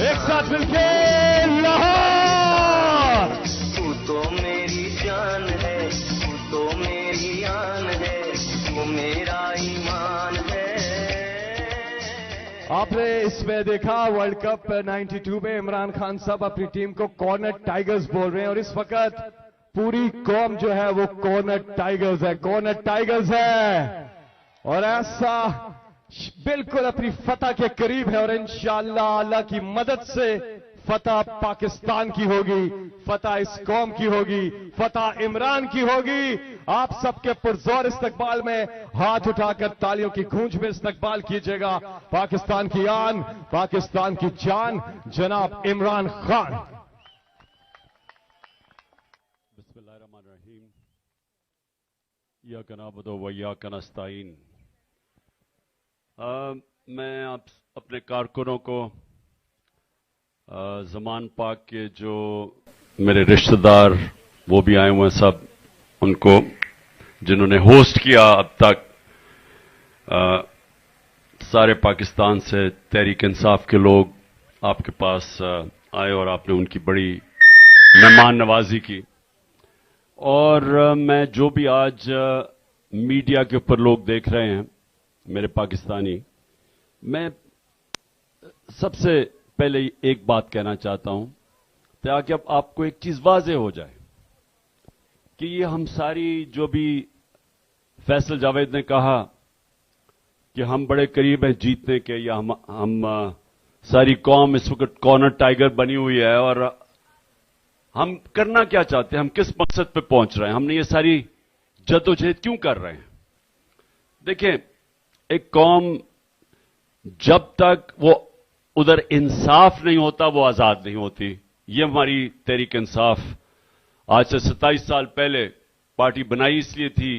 एक साथ मिलके लाहौर। तू तो मेरी जान है, तू तो मेरी आन है, वो मेरा ईमान है। आपने इसमें देखा वर्ल्ड कप 92 में इमरान खान साहब अपनी टीम को कॉर्नर टाइगर्स बोल रहे हैं, और इस वक्त पूरी कौम जो है वो कॉर्नर टाइगर्स है, कॉर्नर टाइगर्स है। और ऐसा बिल्कुल अपनी फतह के करीब है, और इंशाअल्लाह अल्लाह की मदद से फतह पाकिस्तान की होगी, फतह इस कौम की होगी, फतह इमरान की होगी। आप सबके पुरजोर इस्तकबाल में हाथ उठाकर तालियों की गूंज में इस्तकबाल कीजिएगा पाकिस्तान की आन, पाकिस्तान की जान, जनाब इमरान खान। बिस्मिल्लाहिर्रहमानिर्रहीम। इय्याका नअबुदु व इय्याका नस्तईन। मैं आप अपने कारकुनों को, ज़मान पाक के जो मेरे रिश्तेदार वो भी आए हुए हैं, सब उनको जिन्होंने होस्ट किया अब तक, सारे पाकिस्तान से तहरीक इंसाफ के लोग आपके पास आए और आपने उनकी बड़ी मेहमान नवाजी की। और मैं जो भी आज मीडिया के ऊपर लोग देख रहे हैं मेरे पाकिस्तानी, मैं सबसे पहले एक बात कहना चाहता हूं ताकि अब आपको एक चीज वाज़ेह हो जाए कि ये हम सारी जो भी फैसल जावेद ने कहा कि हम बड़े करीब हैं जीतने के, या हम सारी कौम इस वक्त कॉर्नर टाइगर बनी हुई है, और हम करना क्या चाहते हैं, हम किस मकसद पे पहुंच रहे हैं, हमने ये सारी जद्दोजहद क्यों कर रहे हैं। देखें, एक कौम जब तक वो उधर इंसाफ नहीं होता वो आजाद नहीं होती। ये हमारी तहरीक इंसाफ आज से 27 साल पहले पार्टी बनाई इसलिए थी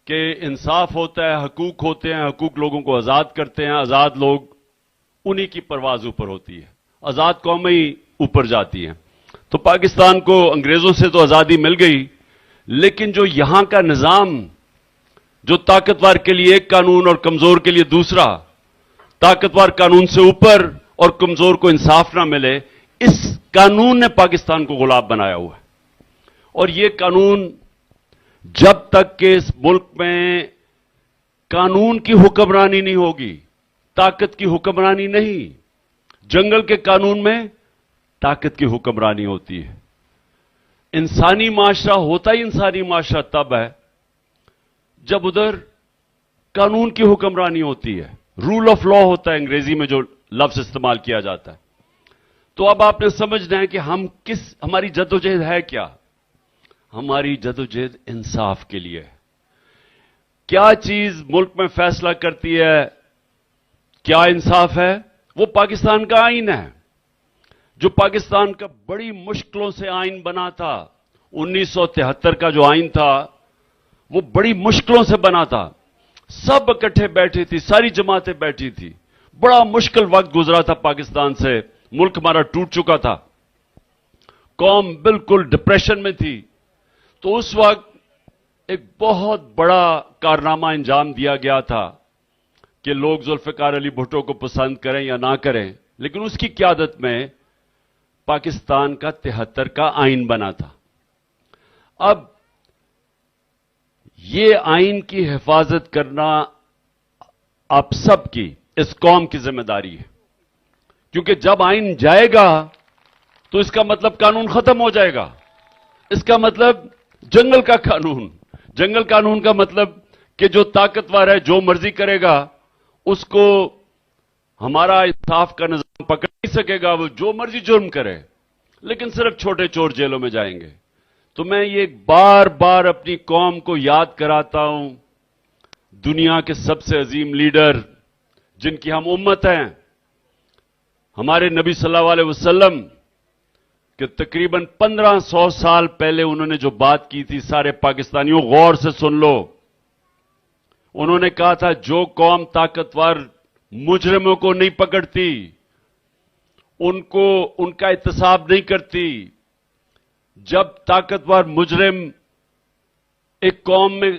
कि इंसाफ होता है, हकूक होते हैं, हकूक लोगों को आजाद करते हैं, आजाद लोग उन्हीं की परवाज ऊपर होती है, आजाद कौमें ही ऊपर जाती हैं। तो पाकिस्तान को अंग्रेजों से तो आजादी मिल गई, लेकिन जो यहां का निजाम, जो ताकतवर के लिए एक कानून और कमजोर के लिए दूसरा, ताकतवर कानून से ऊपर और कमजोर को इंसाफ ना मिले, इस कानून ने पाकिस्तान को गुलाम बनाया हुआ है। और ये कानून जब तक कि इस मुल्क में कानून की हुक्मरानी नहीं होगी, ताकत की हुक्मरानी नहीं, जंगल के कानून में ताकत की हुक्मरानी होती है। इंसानी माशरा होता ही इंसानी माशरा तब है जब उधर कानून की हुक्मरानी होती है, रूल ऑफ लॉ होता है अंग्रेजी में जो लफ्ज इस्तेमाल किया जाता है। तो अब आपने समझना है कि हमारी जद्दोजहद है क्या। हमारी जद्दोजहद इंसाफ के लिए है। क्या चीज मुल्क में फैसला करती है क्या इंसाफ है, वो पाकिस्तान का आईन है। जो पाकिस्तान का बड़ी मुश्किलों से आईन बना था, 1973 का जो आईन था वो बड़ी मुश्किलों से बना था, सब इकट्ठे बैठी थी, सारी जमातें बैठी थी, बड़ा मुश्किल वक्त गुजरा था पाकिस्तान से, मुल्क हमारा टूट चुका था, कौम बिल्कुल डिप्रेशन में थी। तो उस वक्त एक बहुत बड़ा कारनामा अंजाम दिया गया था कि लोग जुल्फिकार अली भुट्टो को पसंद करें या ना करें, लेकिन उसकी क़यादत में पाकिस्तान का 73 का आईन बना था। अब ये आईन की हिफाजत करना आप सबकी, इस कौम की जिम्मेदारी है, क्योंकि जब आईन जाएगा तो इसका मतलब कानून खत्म हो जाएगा। इसका मतलब जंगल का कानून, जंगल कानून का मतलब कि जो ताकतवर है जो मर्जी करेगा उसको हमारा इंसाफ का निजाम पकड़ नहीं सकेगा, वो जो मर्जी जुर्म करे, लेकिन सिर्फ छोटे चोर जेलों में जाएंगे। तो मैं ये बार बार अपनी कौम को याद कराता हूं, दुनिया के सबसे अजीम लीडर जिनकी हम उम्मत हैं, हमारे नबी सल्लल्लाहु अलैहि वसल्लम के तकरीबन 1500 साल पहले उन्होंने जो बात की थी, सारे पाकिस्तानियों गौर से सुन लो। उन्होंने कहा था जो कौम ताकतवर मुजरिमों को नहीं पकड़ती, उनका एहतसाब नहीं करती, जब ताकतवर मुजरिम एक कौम में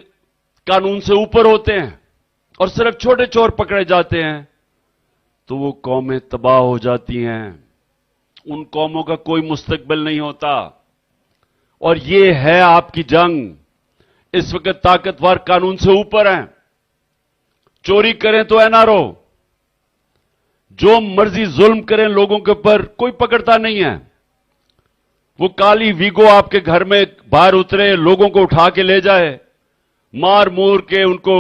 कानून से ऊपर होते हैं और सिर्फ छोटे चोर पकड़े जाते हैं, तो वो कौमें तबाह हो जाती हैं। उन कौमों का कोई मुस्तकबिल नहीं होता। और ये है आपकी जंग। इस वक्त ताकतवर कानून से ऊपर हैं। चोरी करें तो एनआरओ, जो मर्जी जुल्म करें लोगों के ऊपर, कोई पकड़ता नहीं है। वो काली वीगो आपके घर में बाहर उतरे, लोगों को उठा के ले जाए, मार मूर के उनको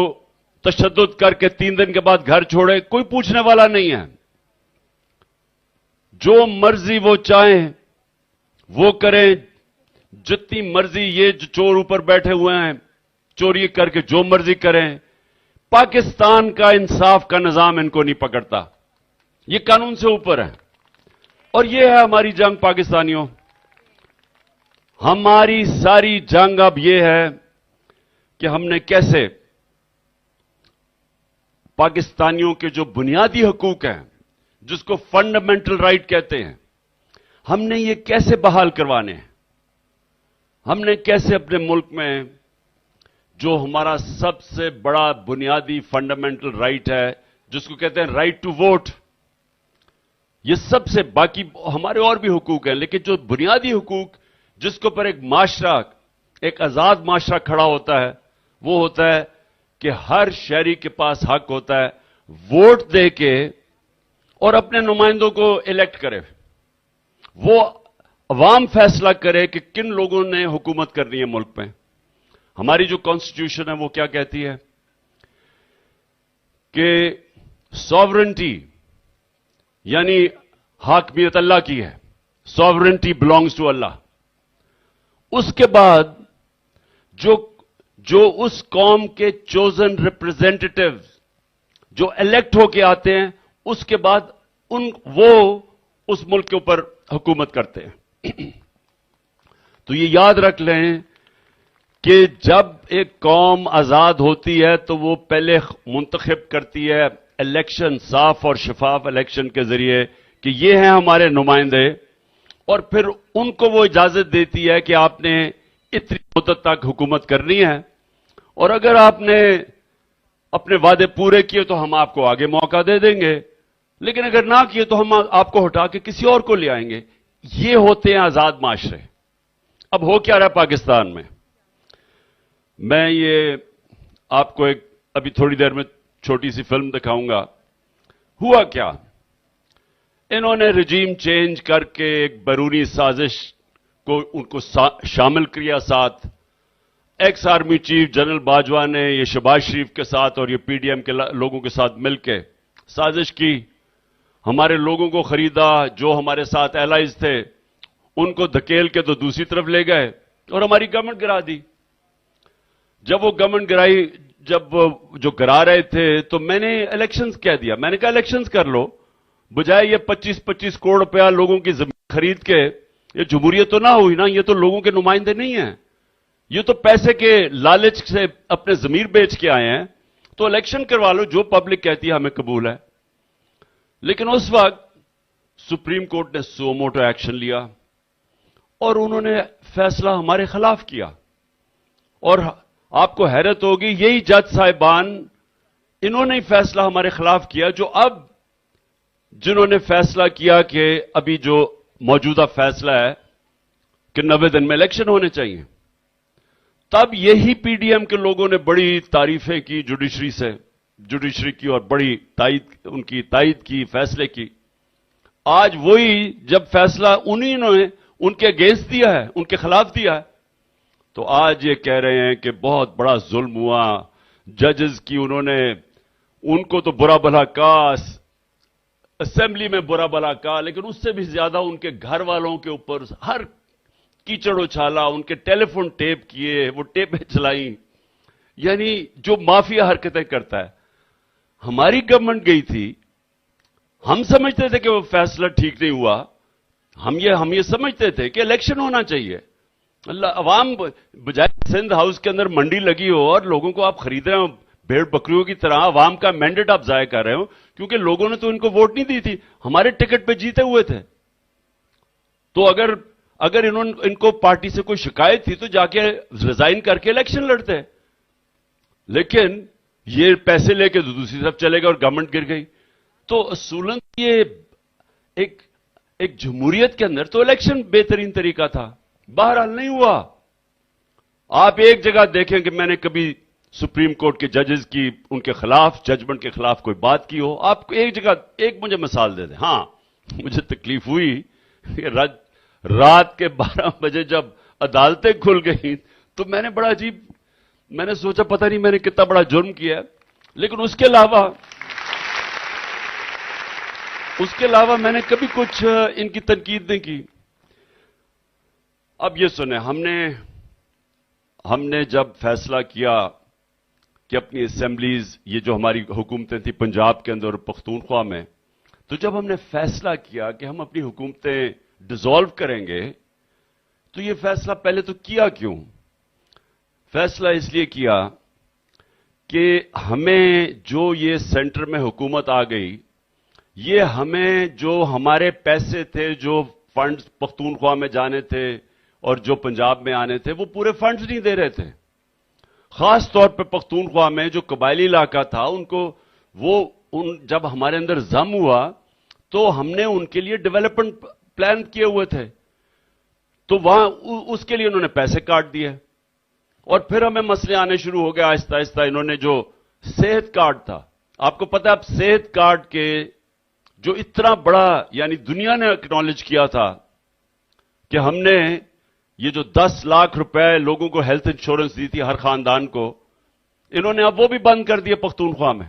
तशद्दुद करके 3 दिन के बाद घर छोड़े, कोई पूछने वाला नहीं है। जो मर्जी वो चाहें वो करें, जितनी मर्जी ये जो चोर ऊपर बैठे हुए हैं चोरी करके जो मर्जी करें। पाकिस्तान का इंसाफ का निजाम इनको नहीं पकड़ता। ये कानून से ऊपर है। और ये है हमारी जंग पाकिस्तानियों। हमारी सारी जंग अब ये है कि हमने कैसे पाकिस्तानियों के जो बुनियादी हकूक हैं, जिसको फंडामेंटल राइट कहते हैं, हमने ये कैसे बहाल करवाने हैं। हमने कैसे अपने मुल्क में जो हमारा सबसे बड़ा बुनियादी फंडामेंटल राइट है, जिसको कहते हैं राइट टू वोट, ये सबसे, बाकी हमारे और भी हुकूक हैं, लेकिन जो बुनियादी हुकूक जिसके ऊपर एक माशरा, एक आजाद माशरा खड़ा होता है, वो होता है कि हर शहरी के पास हक होता है वोट दे के और अपने नुमाइंदों को इलेक्ट करे। वो अवाम फैसला करे कि किन लोगों ने हुकूमत करनी है मुल्क में। हमारी जो कॉन्स्टिट्यूशन है वो क्या कहती है कि सॉवरेंटी यानी हाकमियत अल्लाह की है, सॉवरेंटी बिलोंग्स टू अल्लाह। उसके बाद जो उस कौम के चोजन रिप्रेजेंटेटिव जो इलेक्ट होके आते हैं, उसके बाद वो उस मुल्क के ऊपर हुकूमत करते हैं। तो ये याद रख लें कि जब एक कौम आजाद होती है तो वो पहले मुंतखब करती है इलेक्शन, साफ और शफाफ इलेक्शन के जरिए कि ये हैं हमारे नुमाइंदे, और फिर उनको वो इजाजत देती है कि आपने इतनी मुद्दत तक हुकूमत करनी है, और अगर आपने अपने वादे पूरे किए तो हम आपको आगे मौका दे देंगे, लेकिन अगर ना किए तो हम आपको हटा के किसी और को ले आएंगे। ये होते हैं आजाद माशरे। अब हो क्या रहा है पाकिस्तान में, मैं ये आपको एक अभी थोड़ी देर में छोटी सी फिल्म दिखाऊंगा। हुआ क्या, इन्होंने रजीम चेंज करके एक बैरूनी साजिश को उनको शामिल किया साथ। Ex army chief general Bajwa ने ये शहबाज शरीफ के साथ और ये पीडीएम के लोगों के साथ मिलकर साजिश की, हमारे लोगों को खरीदा, जो हमारे साथ एलाइज थे उनको धकेल के तो दूसरी तरफ ले गए और हमारी गवर्नमेंट गिरा दी। जब वो गवर्नमेंट गिराई, जब जो गिरा रहे थे तो मैंने इलेक्शंस कह दिया। मैंने कहा इलेक्शंस कर लो, बजाय ये 25-25 करोड़ रुपया लोगों की जमीन खरीद के। ये जमहूरियत तो ना हुई ना, ये तो लोगों के नुमाइंदे नहीं हैं, ये तो पैसे के लालच से अपने जमीर बेच के आए हैं। तो इलेक्शन करवा लो, जो पब्लिक कहती है हमें कबूल है। लेकिन उस वक्त सुप्रीम कोर्ट ने सो मोटो एक्शन लिया और उन्होंने फैसला हमारे खिलाफ किया। और आपको हैरत होगी, यही जज साहिबान, इन्होंने ही फैसला हमारे खिलाफ किया, जो अब जिन्होंने फैसला किया कि अभी जो मौजूदा फैसला है कि 90 दिन में इलेक्शन होने चाहिए। तब यही पीडीएम के लोगों ने बड़ी तारीफें की जुडिशरी की और बड़ी उनकी तायद की फैसले की। आज वही जब फैसला उन्हीं ने उनके अगेंस्ट दिया है, उनके खिलाफ दिया है, तो आज ये कह रहे हैं कि बहुत बड़ा जुल्म हुआ जजेस की, उनको तो बुरा भला कहा, असेंबली में बुरा भला कहा, लेकिन उससे भी ज्यादा उनके घर वालों के ऊपर हर कीचड़ उछाला, उनके टेलीफोन टेप किए, वो टेपें चलाई, यानी जो माफिया हरकतें करता है। हमारी गवर्नमेंट गई थी, हम समझते थे कि वो फैसला ठीक नहीं हुआ, हम ये समझते थे कि इलेक्शन होना चाहिए। अल्लाह, अवाम बजाय सिंध हाउस के अंदर मंडी लगी हो और लोगों को आप खरीद रहे हो भेड़ बकरियों की तरह, अवाम का मैंडेट आप जाया कर रहे हो, क्योंकि लोगों ने तो इनको वोट नहीं दी थी, हमारे टिकट पे जीते हुए थे। तो अगर इनको पार्टी से कोई शिकायत थी तो जाके रिजाइन करके इलेक्शन लड़ते, लेकिन ये पैसे लेके दूसरी तरफ चले गए और गवर्नमेंट गिर गई। तो असूलन ये ایک جمہوریت کے اندر تو الیکشن بہترین طریقہ تھا، بہرحال نہیں ہوا. آپ ایک جگہ دیکھیں کہ میں نے کبھی سپریم کورٹ کے ججز کی ان کے خلاف ججمنٹ کے خلاف کوئی بات کی ہو. آپ کو ایک جگہ ایک مجھے مثال دے دیں. ہاں مجھے تکلیف ہوئی کہ رات کے 12 بجے جب عدالتیں کھل گئیں تو میں نے بڑا عجیب، میں نے سوچا پتہ نہیں میں نے کتنا بڑا جرم کیا ہے. لیکن اس کے علاوہ میں نے کبھی کچھ ان کی تنقید نہیں کی. اب یہ سنیں، ہم نے جب فیصلہ کیا کہ اپنی اسمبلیز، یہ جو ہماری حکومتیں تھیں پنجاب کے اندر اور پختونخوا میں، تو جب ہم نے فیصلہ کیا کہ ہم اپنی حکومتیں ڈیزالو کریں گے تو یہ فیصلہ پہلے تو کیا کیوں؟ فیصلہ اس لیے کیا کہ ہمیں جو یہ سینٹر میں حکومت آ گئی، یہ ہمیں جو ہمارے پیسے تھے، جو فنڈز پختونخوا میں جانے تھے اور جو پنجاب میں آنے تھے، وہ پورے فنڈز نہیں دے رہے تھے. خاص طور پہ پختونخوا میں جو قبائلی علاقہ تھا ان کو جب ہمارے اندر ضم ہوا تو ہم نے ان کے لیے ڈیولپمنٹ پلان کیے ہوئے تھے، تو وہاں اس کے لیے انہوں نے پیسے کاٹ دیے. اور پھر ہمیں مسئلے آنے شروع ہو گئے آہستہ آہستہ. انہوں نے جو صحت کارڈ تھا، آپ کو پتہ ہے اب صحت کارڈ کے جو اتنا بڑا، یعنی دنیا نے اکنالج کیا تھا کہ ہم نے یہ جو 10 لاکھ روپے لوگوں کو ہیلتھ انشورنس دی تھی ہر خاندان کو، انہوں نے اب وہ بھی بند کر دیا پختونخوا میں.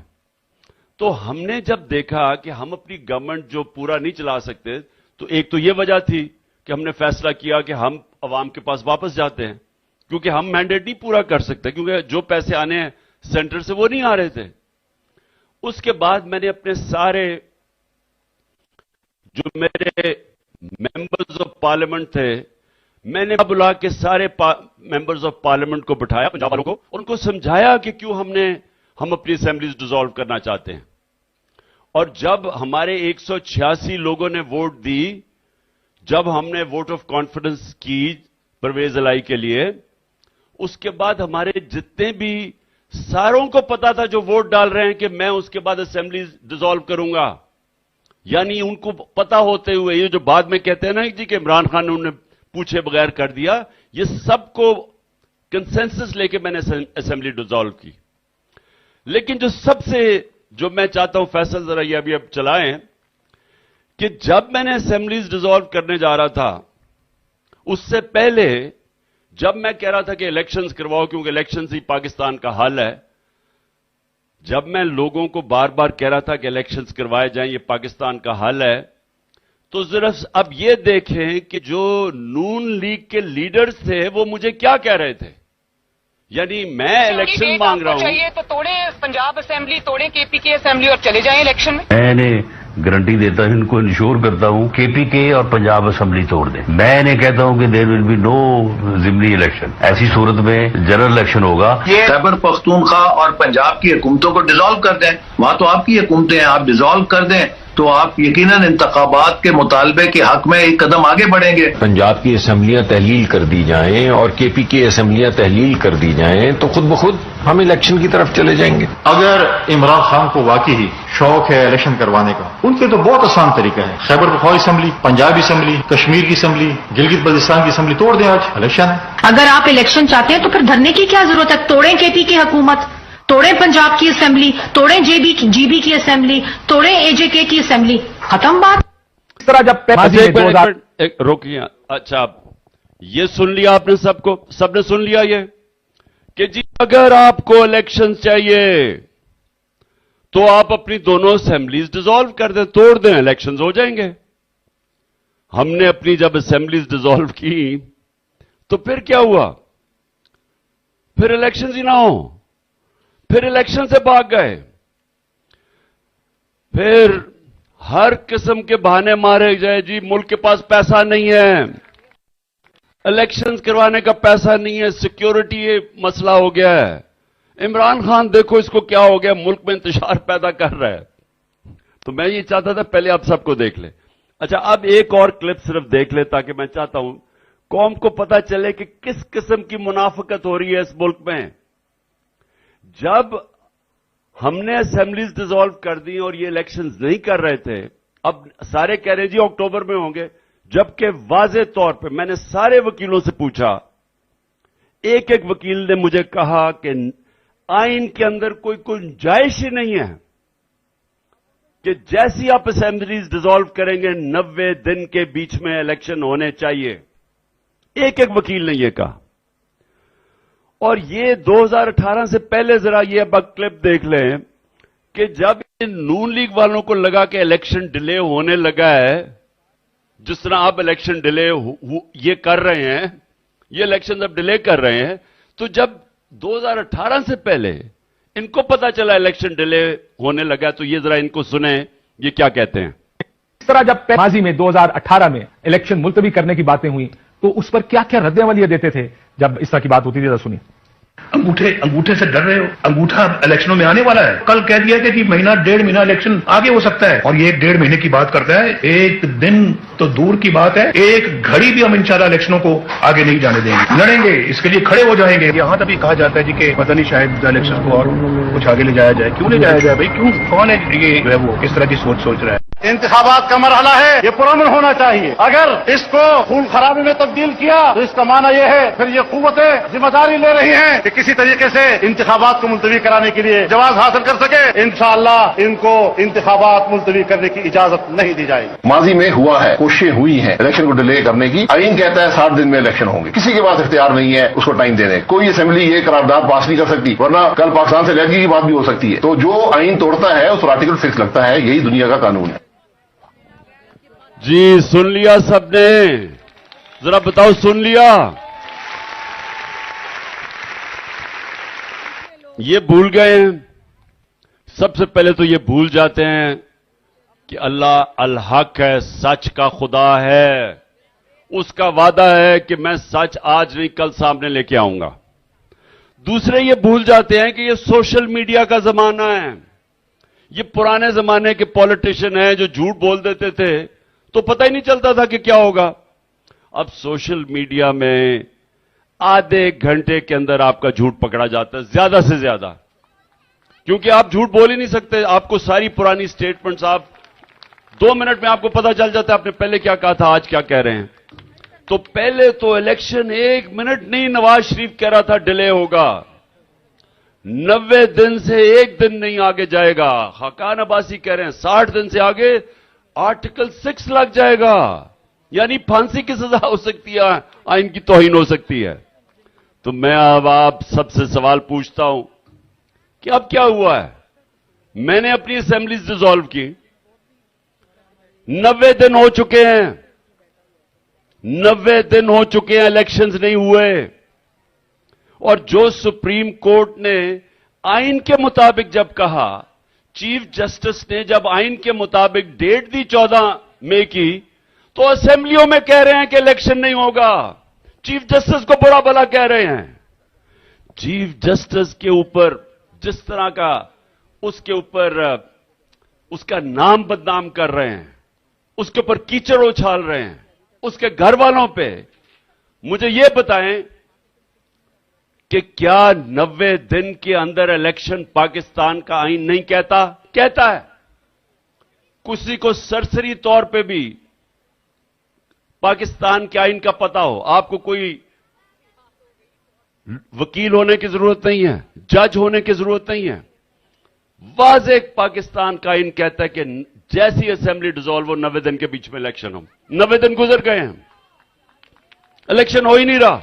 تو ہم نے جب دیکھا کہ ہم اپنی گورنمنٹ جو پورا نہیں چلا سکتے، تو ایک تو یہ وجہ تھی کہ ہم نے فیصلہ کیا کہ ہم عوام کے پاس واپس جاتے ہیں، کیونکہ ہم مینڈیٹ نہیں پورا کر سکتے، کیونکہ جو پیسے آنے ہیں سینٹر سے وہ نہیں آ رہے تھے. اس کے بعد میں نے اپنے سارے جو میرے ممبرز آف پارلیمنٹ تھے، میں نے بلا کے سارے ممبرز آف پارلیمنٹ کو بٹھایا، پنجاب والوں کو، ان کو سمجھایا کہ کیوں ہم اپنی اسمبلیز ڈیزالو کرنا چاہتے ہیں. اور جب ہمارے 186 لوگوں نے ووٹ دی، جب ہم نے ووٹ آف کانفیڈنس کی پرویز الہی کے لیے، اس کے بعد ہمارے جتنے بھی ساروں کو پتا تھا جو ووٹ ڈال رہے ہیں کہ میں اس کے بعد اسمبلیز ڈیزالو کروں گا. یعنی ان کو پتا ہوتے ہوئے، یہ جو بعد میں کہتے ہیں نا جی کہ عمران خان نے انہیں پوچھے بغیر کر دیا، یہ سب کو کنسنسس لے کے میں نے اسمبلی ڈیزالو کی. لیکن جو میں چاہتا ہوں فیصل ذرا یہ ابھی اب چلائیں کہ جب میں نے اسمبلیز ڈیزالو کرنے جا رہا تھا، اس سے پہلے جب میں کہہ رہا تھا کہ الیکشنز کرواؤ کیونکہ الیکشنز ہی پاکستان کا حل ہے، جب میں لوگوں کو بار بار کہہ رہا تھا کہ الیکشنز کروائے جائیں، یہ پاکستان کا حل ہے، تو ذرا اب یہ دیکھیں کہ جو نون لیگ کے لیڈرز تھے وہ مجھے کیا کہہ رہے تھے. یعنی میں الیکشن مانگ رہا ہوں، چاہیے تو توڑیں پنجاب اسمبلی، توڑیں کے پی کے اسمبلی اور چلے جائیں الیکشن میں. میں نے گارنٹی دیتا ہوں، ان کو انشور کرتا ہوں کے پی کے اور پنجاب اسمبلی توڑ دیں. میں انہیں کہتا ہوں کہ دیر ول بی نو ضمنی الیکشن. ایسی صورت میں جنرل الیکشن ہوگا. یہ خیبر پختونخوا اور پنجاب کی حکومتوں کو ڈیزالو کر دیں، وہاں تو آپ کی حکومتیں ہیں، آپ ڈیزالو کر دیں تو آپ یقیناً انتخابات کے مطالبے کے حق میں ایک قدم آگے بڑھیں گے. پنجاب کی اسمبلیاں تحلیل کر دی جائیں اور کے پی کی اسمبلیاں تحلیل کر دی جائیں تو خود بخود ہم الیکشن کی طرف چلے جائیں گے. اگر عمران خان کو واقعی شوق ہے الیکشن کروانے کا، ان کے تو بہت آسان طریقہ ہے. خیبر پختونخوا اسمبلی، پنجاب اسمبلی، کشمیر کی اسمبلی، گلگت بلتستان کی اسمبلی توڑ دیں، آج الیکشن ہے. اگر آپ الیکشن چاہتے ہیں تو پھر دھرنے کی کیا ضرورت ہے؟ توڑیں کے پی کی حکومت، توڑیں پنجاب کی اسمبلی، توڑیں جی بی کی اسمبلی، توڑیں اے جے کے کی اسمبلی، ختم بات. اس طرح جب روکیے. اچھا یہ سن لیا آپ نے، سب نے سن لیا یہ کہ جی اگر آپ کو الیکشن چاہیے تو آپ اپنی دونوں اسمبلیز ڈیزالو کر دیں، توڑ دیں، الیکشنز ہو جائیں گے. ہم نے اپنی جب اسمبلیز ڈیزالو کی تو پھر کیا ہوا؟ پھر الیکشنز ہی نہ ہو، پھر الیکشن سے بھاگ گئے، پھر ہر قسم کے بہانے مارے جائے. جی ملک کے پاس پیسہ نہیں ہے، الیکشنز کروانے کا پیسہ نہیں ہے، سیکیورٹی یہ مسئلہ ہو گیا ہے. عمران خان دیکھو اس کو کیا ہو گیا، ملک میں انتشار پیدا کر رہا ہے. تو میں یہ چاہتا تھا پہلے آپ سب کو دیکھ لیں. اچھا اب ایک اور کلپ صرف دیکھ لیں تاکہ میں چاہتا ہوں قوم کو پتا چلے کہ کس قسم کی منافقت ہو رہی ہے اس ملک میں. جب ہم نے اسمبلیز ڈیزالو کر دی اور یہ الیکشنز نہیں کر رہے تھے، اب سارے کہہ رہے جی اکتوبر میں ہوں گے، جبکہ واضح طور پہ میں نے سارے وکیلوں سے پوچھا، ایک ایک وکیل نے مجھے کہا کہ آئین کے اندر کوئی گنجائش ہی نہیں ہے کہ جیسی آپ اسمبلیز ڈیزالو کریں گے 90 دن کے بیچ میں الیکشن ہونے چاہیے. ایک ایک وکیل نے یہ کہا. اور یہ 2018 سے پہلے ذرا یہ اب کلپ دیکھ لیں کہ جب نون لیگ والوں کو لگا کہ الیکشن ڈیلے ہونے لگا ہے، جس طرح آپ الیکشن ڈیلے یہ کر رہے ہیں، یہ الیکشن اب ڈیلے کر رہے ہیں، تو جب 2018 سے پہلے ان کو پتا چلا الیکشن ڈیلے ہونے لگا تو یہ ذرا ان کو سنیں یہ کیا کہتے ہیں. اس طرح جب ماضی میں 2018 میں الیکشن ملتوی کرنے کی باتیں ہوئی تو اس پر کیا کیا رد عمل یہ دیتے تھے جب اس طرح کی بات ہوتی تھی؟ ذرا سنیے. انگوٹھے سے ڈر رہے ہو؟ انگوٹھا الیکشنوں میں آنے والا ہے. کل کہہ دیا کہ مہینہ 1.5 مہینہ الیکشن آگے ہو سکتا ہے، اور یہ 1.5 مہینے کی بات کرتا ہے. ایک دن تو دور کی بات ہے، ایک گھڑی بھی ہم انشاءاللہ الیکشنوں کو آگے نہیں جانے دیں گے. لڑیں گے، اس کے لیے کھڑے ہو جائیں گے. یہاں تک بھی کہا جاتا ہے جی کہ پتہ نہیں شاید الیکشن کو اور کچھ آگے لے جایا جائے. کیوں لے جایا جائے بھائی؟ کیوں؟ کون ہے یہ جو ہے وہ کس طرح کی سوچ رہا ہے؟ انتخابات کا مرحلہ ہے، یہ پرامن ہونا چاہیے. اگر اس کو خون خرابی میں تبدیل کیا تو اس کا معنی یہ ہے پھر یہ قوتیں ذمہ داری لے رہی ہیں کہ کسی طریقے سے انتخابات کو ملتوی کرانے کے لیے جواز حاصل کر سکے. انشاءاللہ ان کو انتخابات ملتوی کرنے کی اجازت نہیں دی جائے گی. ماضی میں ہوا ہے، کوششیں ہوئی ہیں الیکشن کو ڈیلے کرنے کی. آئین کہتا ہے 60 دن میں الیکشن ہوں گے. کسی کے پاس اختیار نہیں ہے اس کو ٹائم دینے. کوئی اسمبلی یہ قرارداد پاس نہیں کر سکتی، ورنہ کل پاکستان سے علیحدگی کی بات بھی ہو سکتی ہے. تو جو آئین توڑتا ہے اس پر آرٹیکل 6 لگتا ہے. یہی دنیا کا قانون ہے. جی سن لیا سب نے؟ ذرا بتاؤ سن لیا؟ یہ بھول گئے ہیں. سب سے پہلے تو یہ بھول جاتے ہیں کہ اللہ الحق ہے، سچ کا خدا ہے. اس کا وعدہ ہے کہ میں سچ آج نہیں کل سامنے لے کے آؤں گا. دوسرے یہ بھول جاتے ہیں کہ یہ سوشل میڈیا کا زمانہ ہے. یہ پرانے زمانے کے پولیٹیشین ہیں جو جھوٹ بول دیتے تھے تو پتہ ہی نہیں چلتا تھا کہ کیا ہوگا. اب سوشل میڈیا میں آدھے گھنٹے کے اندر آپ کا جھوٹ پکڑا جاتا ہے، زیادہ سے زیادہ، کیونکہ آپ جھوٹ بول ہی نہیں سکتے. آپ کو ساری پرانی سٹیٹمنٹس آپ 2 منٹ میں آپ کو پتہ چل جاتا ہے آپ نے پہلے کیا کہا تھا، آج کیا کہہ رہے ہیں. تو پہلے تو الیکشن 1 منٹ نہیں نواز شریف کہہ رہا تھا ڈیلے ہوگا. 90 دن سے 1 دن نہیں آگے جائے گا. خاقان عباسی کہہ رہے ہیں 60 دن سے آگے آرٹیکل 6 لگ جائے گا، یعنی پھانسی کی سزا ہو سکتی ہے، آئین کی توہین ہو سکتی ہے. تو میں اب آپ سب سے سوال پوچھتا ہوں کہ اب کیا ہوا ہے؟ میں نے اپنی اسمبلیز ڈیزالو کی، 90 دن ہو چکے ہیں، 90 دن ہو چکے ہیں، الیکشنز نہیں ہوئے. اور جو سپریم کورٹ نے آئین کے مطابق جب کہا، چیف جسٹس نے جب آئین کے مطابق ڈیٹ دی 14 مئی کی، تو اسمبلیوں میں کہہ رہے ہیں کہ الیکشن نہیں ہوگا. چیف جسٹس کو برا بھلا کہہ رہے ہیں. چیف جسٹس کے اوپر جس طرح کا اس کے اوپر اس کا نام بدنام کر رہے ہیں، اس کے اوپر کیچڑ اچھال رہے ہیں، اس کے گھر والوں پہ. مجھے یہ بتائیں کہ کیا 90 دن کے اندر الیکشن پاکستان کا آئین نہیں کہتا؟ کہتا ہے. کسی کو سرسری طور پہ بھی پاکستان کے آئین کا پتہ ہو، آپ کو کوئی وکیل ہونے کی ضرورت نہیں ہے، جج ہونے کی ضرورت نہیں ہے. واضح پاکستان کا آئین کہتا ہے کہ جیسی اسمبلی ڈیزالو ہو 90 دن کے بیچ میں الیکشن ہو. 90 دن گزر گئے ہیں، الیکشن ہو ہی نہیں رہا.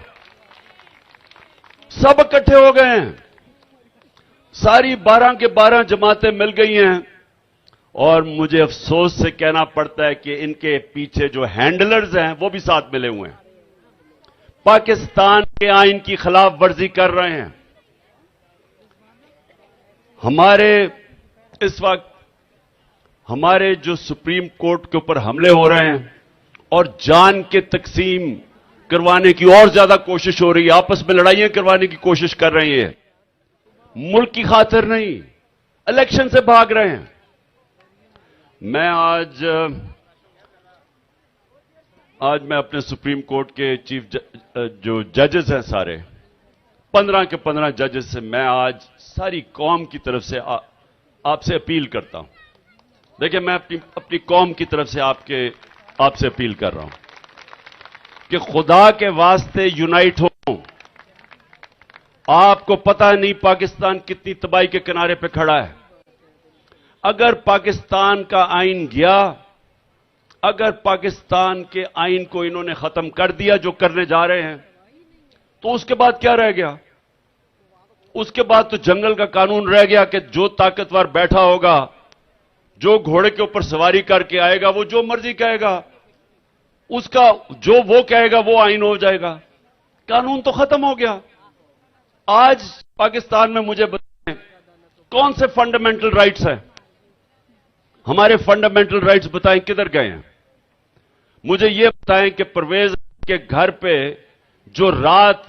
سب اکٹھے ہو گئے ہیں، ساری 12 کے 12 جماعتیں مل گئی ہیں. اور مجھے افسوس سے کہنا پڑتا ہے کہ ان کے پیچھے جو ہینڈلرز ہیں وہ بھی ساتھ ملے ہوئے ہیں، پاکستان کے آئین کی خلاف ورزی کر رہے ہیں. اس وقت ہمارے جو سپریم کورٹ کے اوپر حملے ہو رہے ہیں اور جان کے تقسیم کروانے کی اور زیادہ کوشش ہو رہی ہے، آپس میں لڑائیاں کروانے کی کوشش کر رہی ہیں. ملک کی خاطر نہیں، الیکشن سے بھاگ رہے ہیں. میں آج میں اپنے سپریم کورٹ کے جو ججز ہیں سارے 15 کے 15 ججز سے میں آج ساری قوم کی طرف سے آپ سے اپیل کرتا ہوں देखिए, मैं अपनी कौम की तरफ से आपसे अपील कर रहा हूं कि खुदा के वास्ते यूनाइट हो। आपको पता नहीं पाकिस्तान कितनी तबाही के किनारे पे खड़ा है। अगर पाकिस्तान का आइन गया, अगर पाकिस्तान के आइन को इन्होंने खत्म कर दिया जो करने जा रहे हैं, तो उसके बाद क्या रह गया? उसके बाद तो जंगल का कानून रह गया कि जो ताकतवर बैठा होगा, जो घोड़े के ऊपर सवारी करके आएगा, वो जो मर्जी कहेगा, उसका जो वो कहेगा वो आइन हो जाएगा। कानून तो खत्म हो गया। आज पाकिस्तान में मुझे बताएं कौन से फंडामेंटल राइट्स हैं? हमारे फंडामेंटल राइट्स बताएं किधर गए हैं? मुझे यह बताएं कि परवेज के घर पे जो रात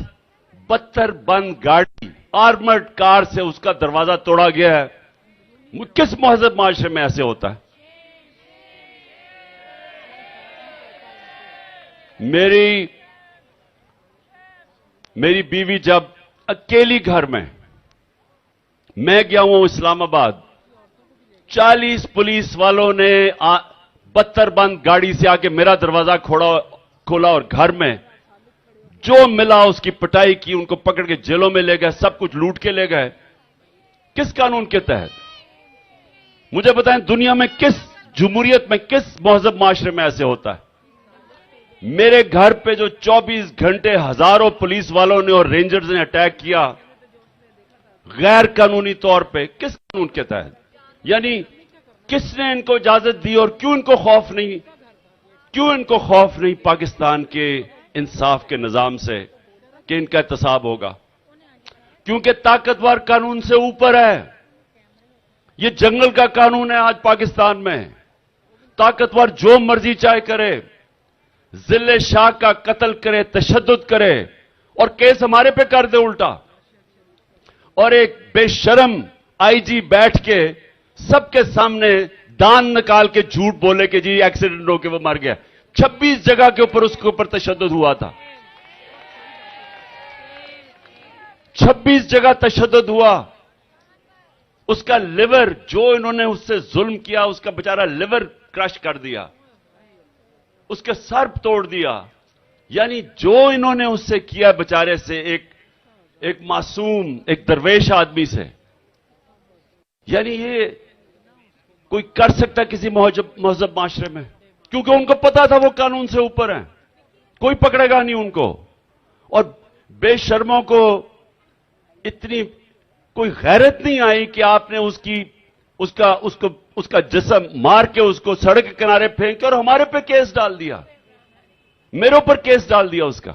72 बंद गाड़ी आर्मर्ड कार से उसका दरवाजा तोड़ा गया है, किस महजब माशरे में ऐसे होता है? मेरी बीवी जब अकेली घर में, मैं गया हूं इस्लामाबाद, 40 पुलिस वालों ने 72 बंद गाड़ी से आके मेरा दरवाजा खोला और घर में जो मिला उसकी पिटाई की, उनको पकड़ के जेलों में ले गए, सब कुछ लूट के ले गए। किस कानून के तहत? मुझे बताएं, दुनिया में किस जमहूरियत में, किस महजब माशरे में ऐसे होता है? मेरे घर पे जो 24 घंटे हजारों पुलिस वालों ने और रेंजर्स ने अटैक किया गैर कानूनी तौर पे, किस कानून के तहत? यानी किसने इनको इजाजत दी और क्यों इनको खौफ नहीं? क्यों इनको खौफ नहीं पाकिस्तान के इंसाफ के निजाम से कि इनका एहतसाब होगा? क्योंकि ताकतवर कानून से ऊपर है। ये जंगल का कानून है आज पाकिस्तान में। ताकतवर जो मर्जी चाहे करे, जिले शाह का कत्ल करे, तशद्दुद करे और केस हमारे पे कर दे उल्टा। और एक बेशर्म आईजी बैठ के सबके सामने दान निकाल के झूठ बोले कि जी एक्सीडेंट हो के वो मर गया। 26 जगह के ऊपर उसके ऊपर तशद्दुद हुआ था। 26 जगह तशद्दुद हुआ। उसका लिवर, जो इन्होंने उससे जुल्म किया, उसका बेचारा लिवर क्रश कर दिया, उसके सर तोड़ दिया। यानी जो इन्होंने उससे किया बेचारे से, एक मासूम, एक दरवेश आदमी से, यानी ये कोई कर सकता किसी महजब माशरे में? क्योंकि उनको पता था वो कानून से ऊपर है, कोई पकड़ेगा नहीं उनको। और बेशर्मों को इतनी कोई गैरत नहीं आई कि आपने उसका जिस्म मार के उसको सड़क के किनारे फेंक के और हमारे पे केस डाल दिया, मेरे ऊपर केस डाल दिया उसका।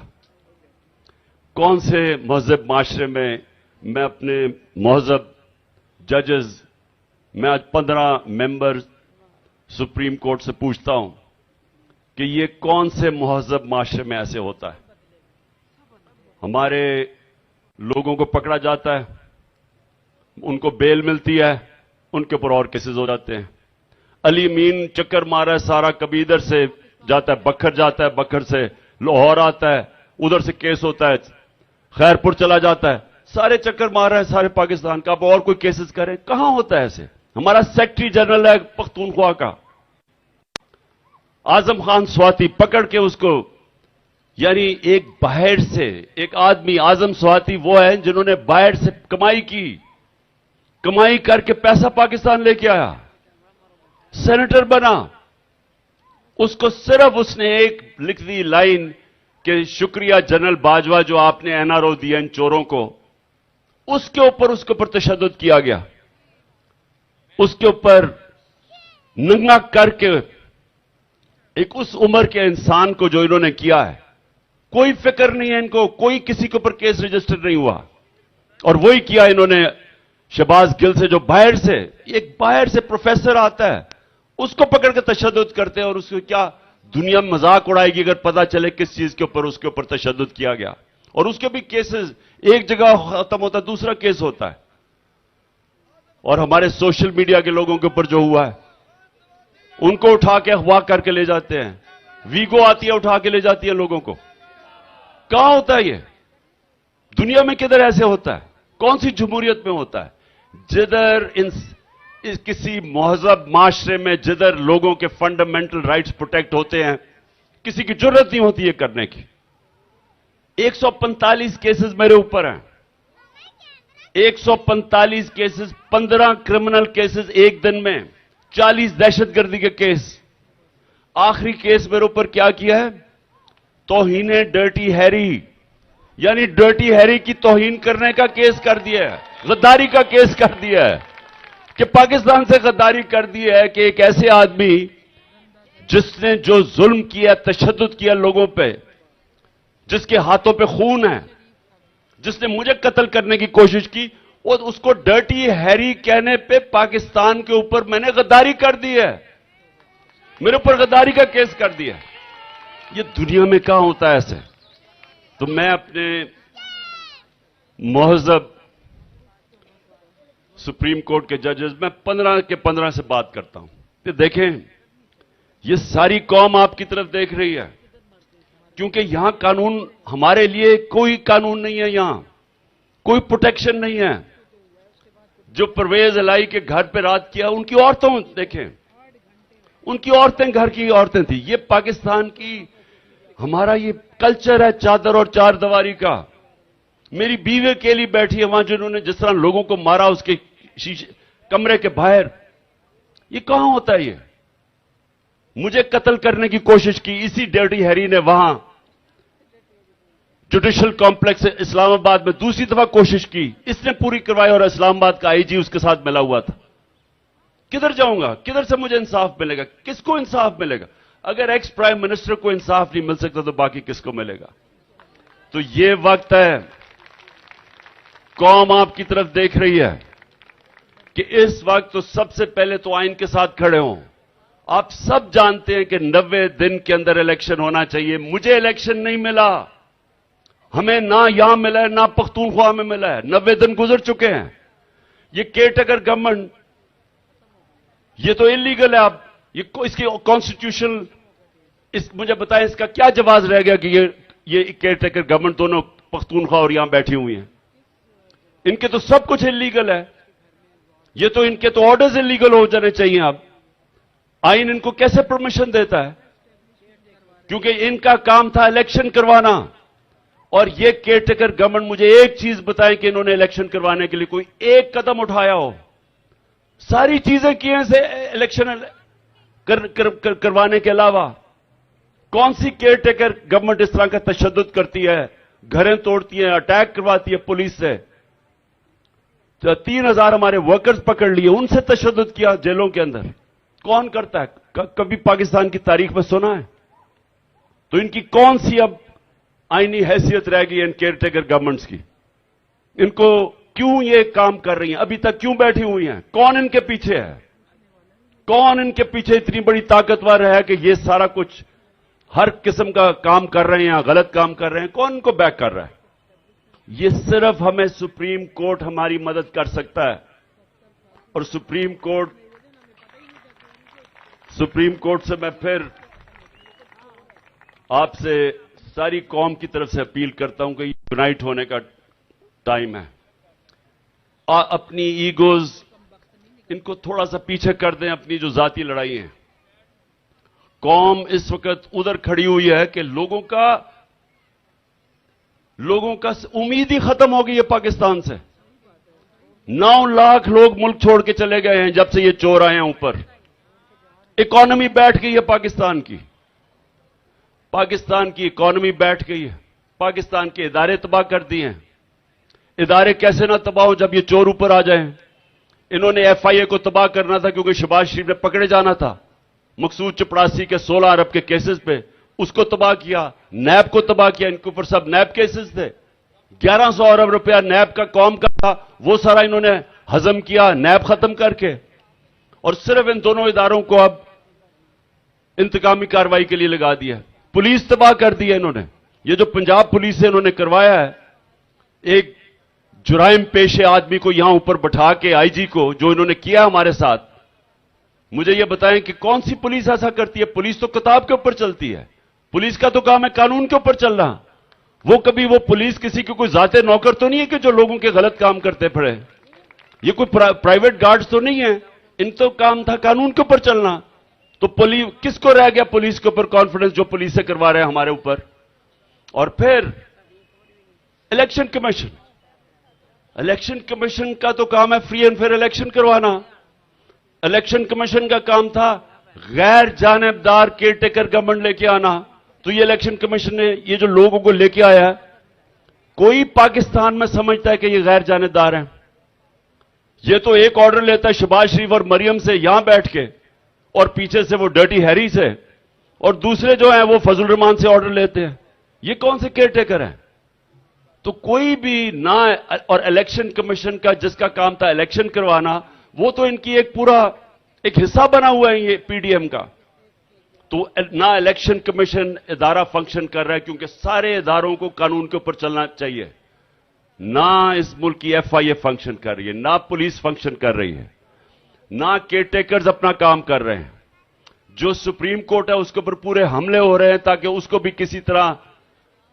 कौन से महजब माशरे में मैं अपने महजब जजेस, मैं आज 15 मेंबर सुप्रीम कोर्ट से पूछता हूं कि ये कौन से महजब माशरे में ऐसे होता है? हमारे लोगों को पकड़ा जाता है, उनको बेल मिलती है, उनके ऊपर और केसेस हो जाते हैं। अली मीन चक्कर मारा है सारा, कभी इधर से जाता है बखर जाता है, बखर से लाहौर आता है, उधर से केस होता है, खैरपुर चला जाता है, सारे चक्कर मार रहा है सारे पाकिस्तान का। अब और कोई केसेस करे? कहां होता है ऐसे? हमारा सेक्रेटरी जनरल है पख्तूनख्वा का, आजम खान स्वाति, पकड़ के उसको, यानी एक बाहर से एक आदमी, आजम स्वाति वो है जिन्होंने बाहर से कमाई की, कमाई करके पैसा पाकिस्तान लेके आया, सेनेटर बना। उसको सिर्फ उसने एक लिख दी लाइन कि शुक्रिया जनरल बाजवा जो आपने एनआरओ दिया इन चोरों को, उसके ऊपर तशद्दुद किया गया, उसके ऊपर नंगा करके एक उस उम्र के इंसान को जो इन्होंने किया है, कोई फिक्र नहीं है इनको, कोई किसी के ऊपर केस रजिस्टर नहीं हुआ। और वही किया इन्होंने शहबाज गिल से, जो बाहर से, एक बाहर से प्रोफेसर आता है, उसको पकड़ के तशद्दुद करते हैं। और उसको क्या दुनिया में मजाक उड़ाएगी अगर पता चले किस चीज के ऊपर उसके ऊपर तशद्दुद किया गया। और उसके भी केसेस, एक जगह खत्म होता है दूसरा केस होता है। और हमारे सोशल मीडिया के लोगों के ऊपर जो हुआ है, उनको उठा के अगवा करके ले जाते हैं, वीगो आती है उठा के ले जाती है लोगों को। कहां होता है ये? दुनिया में किधर ऐसे होता है? कौन सी जमहूरियत में होता है जिधर इस किसी महजब माशरे में जिधर लोगों के फंडामेंटल राइट्स प्रोटेक्ट होते हैं, किसी की जरूरत नहीं होती है करने की। 145 केसेस मेरे ऊपर हैं, 145 केसेस, 15 क्रिमिनल केसेस एक दिन में, 40 दहशतगर्दी के केस। आखिरी केस मेरे ऊपर क्या किया है? तौहीन डर्टी हैरी, यानी डर्टी हैरी की तौहीन करने का केस कर दिया है, गद्दारी का केस कर दिया है कि पाकिस्तान से गद्दारी कर दी है कि एक ऐसे आदमी जिसने जो जुल्म किया, तशद्दुद किया लोगों पे, जिसके हाथों पे खून है, जिसने मुझे कत्ल करने की कोशिश की, और उसको डर्टी हैरी कहने पे पाकिस्तान के ऊपर मैंने गद्दारी कर दी है, मेरे ऊपर गद्दारी का केस कर दिया। ये दुनिया में कहां होता है ऐसे? तो मैं अपने महजब सुप्रीम कोर्ट के जजेस, मैं 15 के 15 से बात करता हूं कि देखें, ये सारी कौम आपकी तरफ देख रही है, क्योंकि यहां कानून, हमारे लिए कोई कानून नहीं है, यहां कोई प्रोटेक्शन नहीं है। जो परवेज इलाही के घर पे रात किया, उनकी औरतों देखें, उनकी औरतें घर की औरतें थी। ये पाकिस्तान की, हमारा ये कल्चर है चादर और चार दीवारी का। मेरी बीवी अकेली बैठी है वहां, जिन्होंने जिस तरह लोगों को मारा उसके शीशे कमरे के बाहर। ये कहां होता है? ये मुझे कत्ल करने की कोशिश की इसी डर्टी हैरी ने वहां जुडिशल कॉम्प्लेक्स इस्लामाबाद में दूसरी दफा कोशिश की, इसने पूरी करवाई, और इस्लामाबाद का आईजी उसके साथ मिला हुआ था। किधर जाऊंगा? किधर से मुझे इंसाफ मिलेगा? किसको इंसाफ मिलेगा? अगर एक्स प्राइम मिनिस्टर को इंसाफ नहीं मिल सकता तो बाकी किसको मिलेगा? तो ये वक्त है, कौम आपकी तरफ देख रही है कि इस वक्त तो सबसे पहले तो आइन के साथ खड़े हों। आप सब जानते हैं कि 90 दिन के अंदर इलेक्शन होना चाहिए। मुझे इलेक्शन नहीं मिला, हमें ना यहां मिला है, ना पख्तूनख्वा में मिला है। 90 दिन गुजर चुके हैं। ये केयरटेकर गवर्नमेंट, ये तो इलीगल है। आप इसकी कॉन्स्टिट्यूशन, मुझे बताएं इसका क्या जवाब रह गया कि ये केयरटेकर गवर्नमेंट दोनों पख्तूनख्वा और यहां बैठी हुई हैं? इनके तो सब कुछ इलीगल है। ये तो इनके तो ऑर्डर्स इलीगल हो जाने चाहिए। अब आइन इनको कैसे परमिशन देता है? क्योंकि इनका काम था इलेक्शन करवाना, और ये केयरटेकर गवर्नमेंट, मुझे एक चीज बताएं कि इन्होंने इलेक्शन करवाने के लिए कोई एक कदम उठाया हो? सारी चीजें की हैं से इलेक्शन करवाने के अलावा। कौन सी केयरटेकर गवर्नमेंट इस तरह का तशद्दुद करती है, घरें तोड़ती है, अटैक करवाती है पुलिस से? 3000 हमारे वर्कर्स पकड़ लिए, उनसे तशद्दुद किया जेलों के अंदर। कौन करता है? कभी पाकिस्तान की तारीख में सुना है? तो इनकी कौन सी अब आईनी हैसियत रह गई इन केयरटेकर गवर्नमेंट्स की? इनको क्यों ये काम कर रही हैं? अभी तक क्यों बैठी हुई हैं? कौन इनके पीछे है? कौन इनके पीछे इतनी बड़ी ताकतवर है कि ये सारा कुछ, हर किस्म का काम कर रहे हैं या गलत काम कर रहे हैं? कौन इनको बैक कर रहा है? ये सिर्फ हमें सुप्रीम कोर्ट हमारी मदद कर सकता है। और सुप्रीम कोर्ट से मैं फिर आपसे सारी कौम की तरफ से अपील करता हूं कि यूनाइट होने का टाइम है। अपनी ईगोज, इनको थोड़ा सा पीछे कर दें, अपनी जो जाती लड़ाई है। कौम इस वक्त उधर खड़ी हुई है कि लोगों का उम्मीद ही खत्म हो गई है पाकिस्तान से। 9 लाख लोग मुल्क छोड़ के चले गए हैं जब से ये चोर आए हैं ऊपर। इकॉनमी बैठ गई है पाकिस्तान की। पाकिस्तान की इकॉनमी बैठ गई है। पाकिस्तान के इदारे तबाह कर दिए हैं। इदारे कैसे ना तबाह हो जब ये चोर ऊपर आ जाएं? इन्होंने एफआईए को तबाह करना था क्योंकि शहबाज शरीफ ने पकड़े जाना था मकसूद चपड़ासी के 16 अरब के केसेस पे, उसको तबाह किया। नैब को तबाह किया, इनके ऊपर सब नैब केसेस थे। 1100 अरब रुपया नैब का कौम का था, वो सारा इन्होंने हजम किया नैब खत्म करके, और सिर्फ इन दोनों इदारों को अब इंतकामी कार्रवाई के लिए लगा दिया। पुलिस तबाह कर दी है इन्होंने। ये जो पंजाब पुलिस से इन्होंने करवाया है, एक जुराइम पेशे आदमी को यहां ऊपर बैठा के, आईजी को, जो इन्होंने किया हमारे साथ, मुझे ये बताएं कि कौन सी पुलिस ऐसा करती है? पुलिस तो किताब के ऊपर चलती है। पुलिस का तो काम है कानून के ऊपर चलना। वो पुलिस किसी के कोई जाते नौकर तो नहीं है कि जो लोगों के गलत काम करते पड़े। ये कोई प्राइवेट गार्ड्स तो नहीं है इन तो काम था कानून के ऊपर चलना। तो पुलिस किसको रह गया पुलिस के ऊपर कॉन्फिडेंस, जो पुलिस से करवा रहे हैं हमारे ऊपर। और फिर इलेक्शन कमीशन, इलेक्शन कमीशन का तो काम है फ्री एंड फेयर इलेक्शन करवाना। इलेक्शन कमीशन का काम था गैर जानिबदार केयरटेकर गवर्नमेंट लेके आना। तो ये इलेक्शन कमीशन ने ये जो लोगों को लेके आया है, कोई पाकिस्तान में समझता है कि ये गैर जानिबदार हैं? ये तो एक ऑर्डर लेता है शहबाज शरीफ और मरियम से यहां बैठ के, और पीछे से वो डर्टी हैरी से, और दूसरे जो हैं वो फजल रहमान से ऑर्डर लेते हैं। ये कौन से केयरटेकर हैं? तो कोई भी ना, और इलेक्शन कमीशन का जिसका काम था इलेक्शन करवाना, वो तो इनकी एक पूरा एक हिस्सा बना हुआ है ये पीडीएम का। तो ना इलेक्शन कमीशन इदारा फंक्शन कर रहा है, क्योंकि सारे इदारों को कानून के ऊपर चलना चाहिए। ना इस मुल्क की एफआईए फंक्शन कर रही है, ना पुलिस फंक्शन कर रही है, ना केयरटेकर्स अपना काम कर रहे हैं। जो सुप्रीम कोर्ट है उसके ऊपर पूरे हमले हो रहे हैं ताकि उसको भी किसी तरह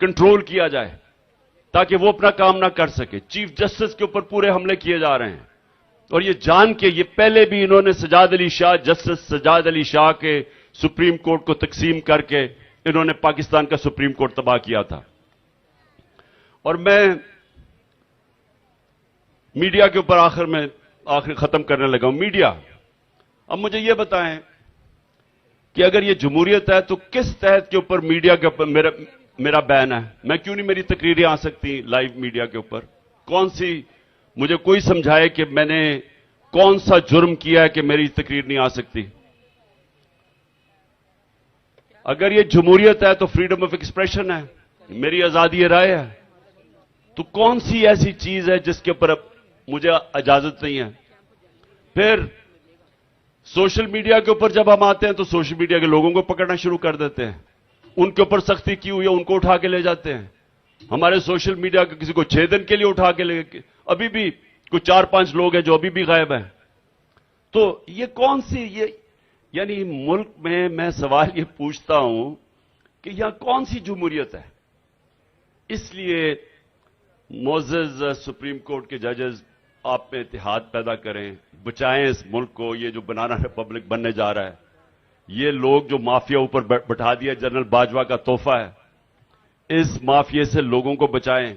कंट्रोल किया जाए, ताकि वो अपना काम ना कर सके। चीफ जस्टिस के ऊपर पूरे हमले किए जा रहे हैं, और ये जान के, ये पहले भी इन्होंने सजाद अली शाह, जस्टिस सजाद अली शाह के सुप्रीम कोर्ट को तकसीम करके इन्होंने पाकिस्तान का सुप्रीम कोर्ट तबाह किया था। और मैं मीडिया के ऊपर आखिर खत्म करने लगा हूं। मीडिया, अब मुझे यह बताएं कि अगर ये जमहूरियत है तो किस तहत के ऊपर मीडिया के ऊपर मेरा बैन है? मैं क्यों नहीं, मेरी तकरीरें आ सकती लाइव मीडिया के ऊपर? कौन सी, मुझे कोई समझाए कि मैंने कौन सा जुर्म किया है कि मेरी तकरीर नहीं आ सकती? अगर ये जमहूरियत है तो फ्रीडम ऑफ एक्सप्रेशन है, मेरी आजादी राय है। तो कौन सी ऐसी चीज है जिसके ऊपर मुझे इजाजत नहीं है? फिर सोशल मीडिया के ऊपर जब हम आते हैं तो सोशल मीडिया के लोगों को पकड़ना शुरू कर देते हैं, उनके ऊपर सख्ती की हुई है उनको उठा के ले जाते हैं। हमारे सोशल मीडिया के किसी को 6 दिन के लिए उठा के ले, अभी भी कुछ 4-5 लोग हैं जो अभी भी गायब हैं। तो ये कौन सी, ये यानी मुल्क में मैं सवाल ये पूछता हूं कि यहां कौन सी जमहूरियत है? इसलिए मोअज़्ज़ज़ सुप्रीम कोर्ट के जजेस, आप में इत्तेहाद पैदा करें, बचाएं इस मुल्क को। ये जो बनाना रिपब्लिक बनने जा रहा है, ये लोग जो माफिया ऊपर बैठा दिया, जनरल बाजवा का तोहफा है, इस माफिया से लोगों को बचाएं।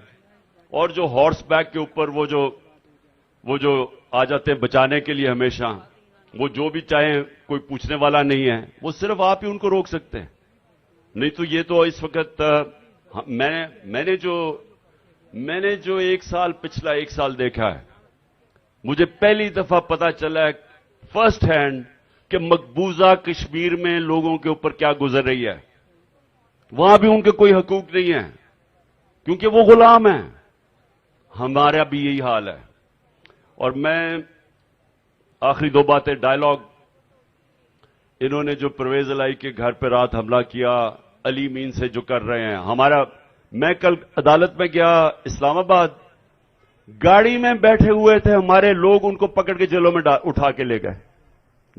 और जो हॉर्स बैक के ऊपर वो जो आ जाते हैं बचाने के लिए हमेशा, वो जो भी चाहें, कोई पूछने वाला नहीं है, वो सिर्फ आप ही उनको रोक सकते हैं। नहीं तो ये तो इस वक्त मैंने जो पिछला एक साल देखा है, मुझे पहली दफा पता चला है फर्स्ट हैंड कि मकबूजा कश्मीर में लोगों के ऊपर क्या गुजर रही है। वहां भी उनके कोई हकूक नहीं है, क्योंकि वो गुलाम है। हमारा भी यही हाल है। और मैं आखिरी 2 बातें, डायलॉग, इन्होंने जो परवेज इलाही के घर पर रात हमला किया, अली मीन से जो कर रहे हैं, मैं कल अदालत में गया इस्लामाबाद, गाड़ी में बैठे हुए थे हमारे लोग, उनको पकड़ के जेलों में उठा के ले गए।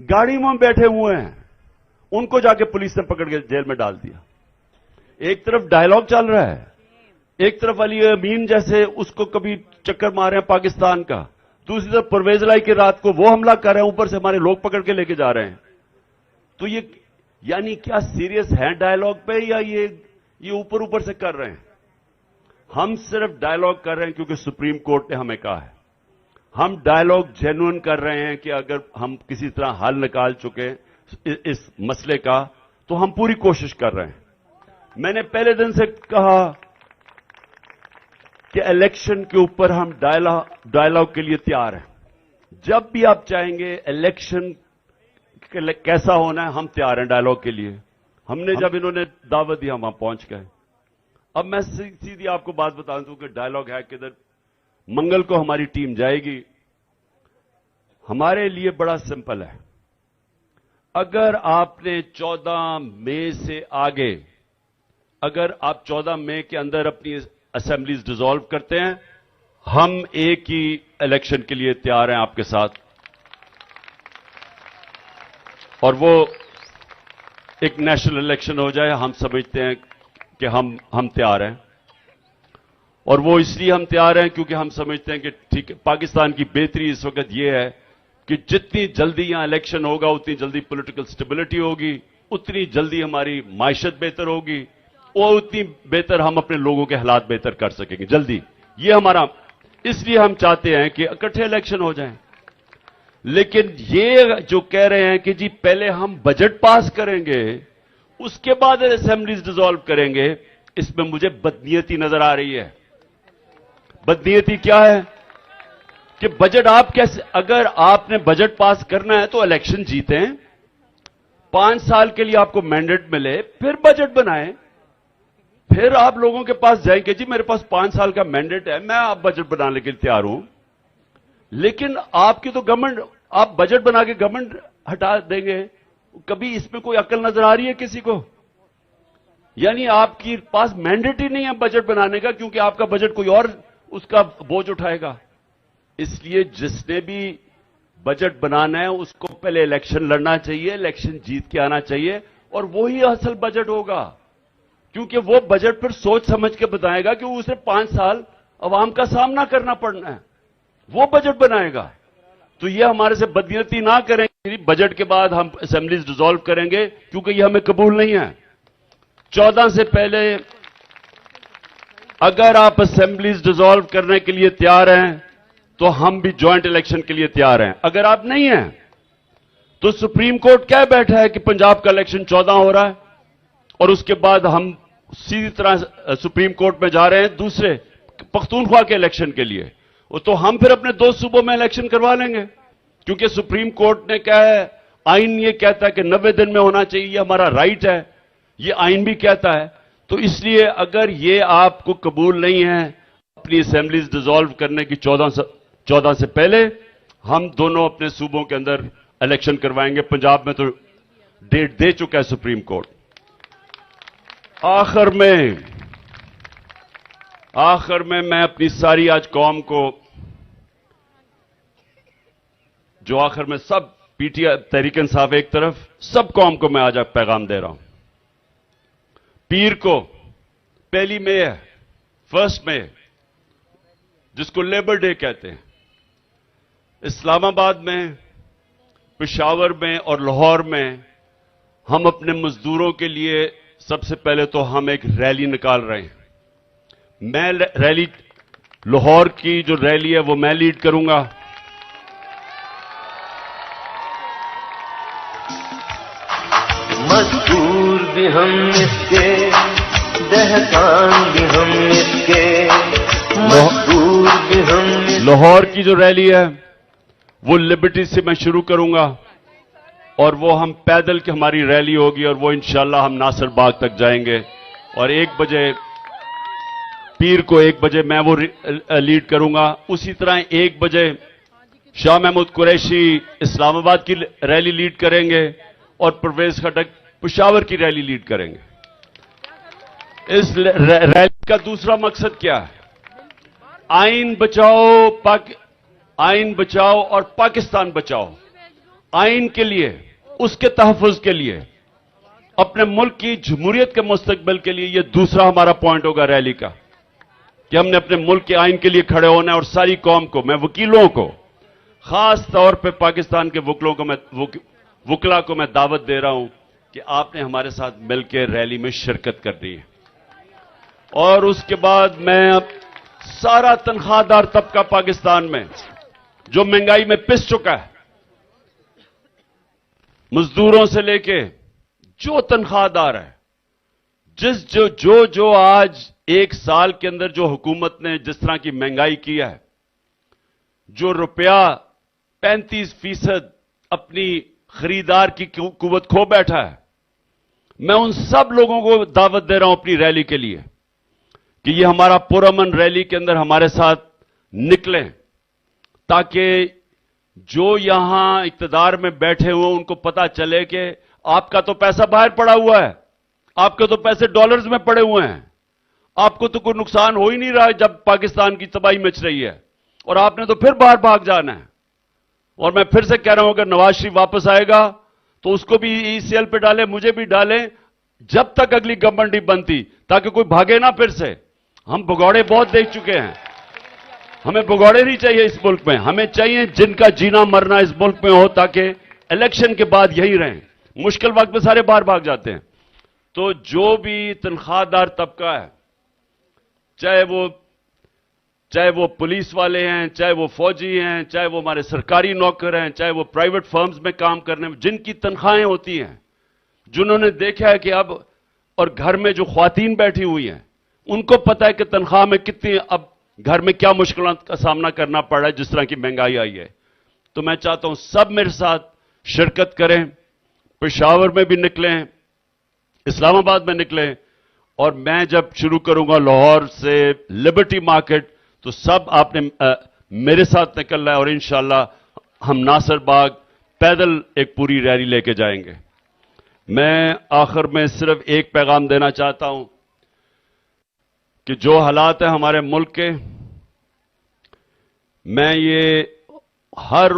गाड़ी में बैठे हुए हैं, उनको जाके पुलिस ने पकड़ के जेल में डाल दिया। एक तरफ डायलॉग चल रहा है, एक तरफ अली अमीन जैसे उसको कभी चक्कर मारे हैं पाकिस्तान का, दूसरी तरफ परवेज इलाही की रात को वो हमला कर रहे हैं, ऊपर से हमारे लोग पकड़ के लेके जा रहे हैं। तो ये यानी क्या सीरियस है डायलॉग पे, या ये ऊपर ऊपर से कर रहे हैं? हम सिर्फ डायलॉग कर रहे हैं क्योंकि सुप्रीम कोर्ट ने हमें कहा है। हम डायलॉग जेन्युइन कर रहे हैं कि अगर हम किसी तरह हल निकाल चुके इस मसले का, तो हम पूरी कोशिश कर रहे हैं। मैंने पहले दिन से कहा कि इलेक्शन के ऊपर हम डायलॉग के लिए तैयार हैं। जब भी आप चाहेंगे इलेक्शन कैसा होना है, हम तैयार हैं डायलॉग के लिए। हमने जब इन्होंने दावत दी, हम वहां पहुंच गए। अब मैं सीधी आपको बात बता दूं कि डायलॉग है किधर। मंगल को हमारी टीम जाएगी। हमारे लिए बड़ा सिंपल है, अगर आपने 14 मई से आगे, अगर आप 14 मई के अंदर अपनी असेंबलीज डिसॉल्व करते हैं, हम एक ही इलेक्शन के लिए तैयार हैं आपके साथ। और वो एक नेशनल इलेक्शन हो जाए, हम समझते हैं कि हम तैयार हैं। और वो इसलिए हम तैयार हैं क्योंकि हम समझते हैं कि ठीक है, पाकिस्तान की बेहतरी इस वक्त ये है کہ جتنی جلدی یہاں الیکشن ہوگا اتنی جلدی پولیٹیکل سٹیبلٹی ہوگی, اتنی جلدی ہماری معیشت بہتر ہوگی, اور اتنی بہتر ہم اپنے لوگوں کے حالات بہتر کر سکیں گے جلدی. یہ ہمارا, اس لیے ہم چاہتے ہیں کہ اکٹھے الیکشن ہو جائیں. لیکن یہ جو کہہ رہے ہیں کہ جی پہلے ہم بجٹ پاس کریں گے اس کے بعد اسمبلیز ڈیزالو کریں گے, اس میں مجھے بدنیتی نظر آ رہی ہے. بدنیتی کیا ہے کہ بجٹ آپ کیسے, اگر آپ نے بجٹ پاس کرنا ہے تو الیکشن جیتیں, 5 سال کے لیے آپ کو مینڈیٹ ملے, پھر بجٹ بنائیں, پھر آپ لوگوں کے پاس جائیں کہ جی میرے پاس 5 سال کا مینڈیٹ ہے, میں آپ بجٹ بنانے کے لیے تیار ہوں. لیکن آپ کی تو گورنمنٹ, آپ بجٹ بنا کے گورنمنٹ ہٹا دیں گے. کبھی اس میں کوئی عقل نظر آ رہی ہے کسی کو؟ یعنی آپ کے پاس مینڈیٹ ہی نہیں ہے بجٹ بنانے کا, کیونکہ آپ کا بجٹ کوئی اور اس کا بوجھ اٹھائے گا. اس لیے جس نے بھی بجٹ بنانا ہے اس کو پہلے الیکشن لڑنا چاہیے, الیکشن جیت کے آنا چاہیے, اور وہی اصل بجٹ ہوگا. کیونکہ وہ بجٹ پھر سوچ سمجھ کے بتائے گا کہ اسے 5 سال عوام کا سامنا کرنا پڑنا ہے, وہ بجٹ بنائے گا. تو یہ ہمارے سے بدنیتی نہ کریں بجٹ کے بعد ہم اسمبلیز ڈیزالو کریں گے, کیونکہ یہ ہمیں قبول نہیں ہے. 14 سے پہلے اگر آپ اسمبلیز ڈیزالو کرنے کے لیے تیار ہیں تو ہم بھی جوائنٹ الیکشن کے لیے تیار ہیں. اگر آپ نہیں ہیں تو سپریم کورٹ کہہ بیٹھا ہے کہ پنجاب کا الیکشن 14 ہو رہا ہے, اور اس کے بعد ہم سیدھی طرح سپریم کورٹ میں جا رہے ہیں دوسرے پختونخوا کے الیکشن کے لیے. تو ہم پھر اپنے 2 صوبوں میں الیکشن کروا لیں گے, کیونکہ سپریم کورٹ نے کہا ہے, آئین یہ کہتا ہے کہ 90 دن میں ہونا چاہیے, یہ ہمارا رائٹ ہے, یہ آئین بھی کہتا ہے. تو اس لیے اگر یہ آپ کو قبول نہیں ہے اپنی اسمبلیز ڈیزالو کرنے کی 14 سے پہلے, ہم دونوں اپنے صوبوں کے اندر الیکشن کروائیں گے. پنجاب میں تو ڈیٹ دے چکا ہے سپریم کورٹ. آخر میں میں اپنی ساری آج قوم کو, جو آخر میں سب P T I Tehreek Insaf ایک طرف, سب قوم کو میں آج پیغام دے رہا ہوں. پیر کو 1 مئی ہے, 1 مئی, جس کو لیبر ڈے کہتے ہیں. اسلام آباد میں, پشاور میں اور لاہور میں ہم اپنے مزدوروں کے لیے سب سے پہلے تو ہم ایک ریلی نکال رہے ہیں. میں ریلی, لاہور کی جو ریلی ہے وہ میں لیڈ کروں گا. مزدور بھی ہم اس کے, دہقان بھی ہم اس کے, مزدور بھی ہم. لاہور کی جو ریلی ہے وہ لبرٹی سے میں شروع کروں گا, اور وہ ہم پیدل کی ہماری ریلی ہوگی, اور وہ انشاءاللہ ہم ناصر باغ تک جائیں گے. اور 1 بجے پیر کو 1 بجے میں وہ لیڈ کروں گا. اسی طرح 1 بجے شاہ محمود قریشی اسلام آباد کی ریلی لیڈ کریں گے, اور پرویز خٹک پشاور کی ریلی لیڈ کریں گے. اس ریلی کا دوسرا مقصد کیا ہے؟ آئین بچاؤ, آئین بچاؤ اور پاکستان بچاؤ. آئین کے لیے, اس کے تحفظ کے لیے, اپنے ملک کی جمہوریت کے مستقبل کے لیے, یہ دوسرا ہمارا پوائنٹ ہوگا ریلی کا, کہ ہم نے اپنے ملک کے آئین کے لیے کھڑے ہونا ہے. اور ساری قوم کو, میں وکیلوں کو, خاص طور پہ پاکستان کے وکلا کو میں دعوت دے رہا ہوں کہ آپ نے ہمارے ساتھ مل کے ریلی میں شرکت کرنی ہے. اور اس کے بعد میں اب سارا تنخواہ دار طبقہ پاکستان میں جو مہنگائی میں پس چکا ہے, مزدوروں سے لے کے جو تنخواہ دار ہے, جو آج 1 سال کے اندر جو حکومت نے جس طرح کی مہنگائی کی ہے, جو روپیہ 35% اپنی خریدار کی قوت کھو بیٹھا ہے, میں ان سب لوگوں کو دعوت دے رہا ہوں اپنی ریلی کے لیے کہ یہ ہمارا پرامن ریلی کے اندر ہمارے ساتھ نکلیں, تاکہ جو یہاں اقتدار میں بیٹھے ہوئے ان کو پتا چلے کہ آپ کا تو پیسہ باہر پڑا ہوا ہے, آپ کے تو پیسے ڈالرز میں پڑے ہوئے ہیں, آپ کو تو کوئی نقصان ہو ہی نہیں رہا ہے جب پاکستان کی تباہی مچ رہی ہے, اور آپ نے تو پھر باہر بھاگ جانا ہے. اور میں پھر سے کہہ رہا ہوں اگر نواز شریف واپس آئے گا تو اس کو بھی ECL پہ ڈالیں, مجھے بھی ڈالیں, جب تک اگلی گورنمنٹ نہیں بنتی, تاکہ کوئی بھاگے نہ پھر سے. ہم بھگوڑے بہت دیکھ چکے ہیں. हमें भगौड़े नहीं चाहिए इस मुल्क में, हमें चाहिए जिनका जीना मरना इस मुल्क में हो, ताकि इलेक्शन के बाद यही रहें। मुश्किल वक्त में सारे बाहर भाग जाते हैं। तो जो भी तनख्वाहदार तबका है, चाहे वो पुलिस वाले हैं, चाहे वो फौजी हैं, चाहे वो हमारे सरकारी नौकर हैं, चाहे वो प्राइवेट फर्म्स में काम करने में जिनकी तनख्वाहें होती हैं, जिन्होंने देखा है कि अब, और घर में जो ख्वातीन बैठी हुई हैं, उनको पता है कि तनख्वाह में कितनी, अब घर में क्या मुश्किलों का सामना करना पड़ रहा है जिस तरह की महंगाई आई है। तो मैं चाहता हूं सब मेरे साथ शिरकत करें, पेशावर में भी निकलें, इस्लामाबाद में निकलें, और मैं जब शुरू करूंगा लाहौर से लिबर्टी मार्केट, तो सब आपने मेरे साथ निकलना है, और इंशाअल्लाह हम नासिर बाग पैदल एक पूरी रैली लेके जाएंगे। मैं आखिर में सिर्फ एक पैगाम देना चाहता हूं कि जो हालात है हमारे मुल्क के, मैं ये हर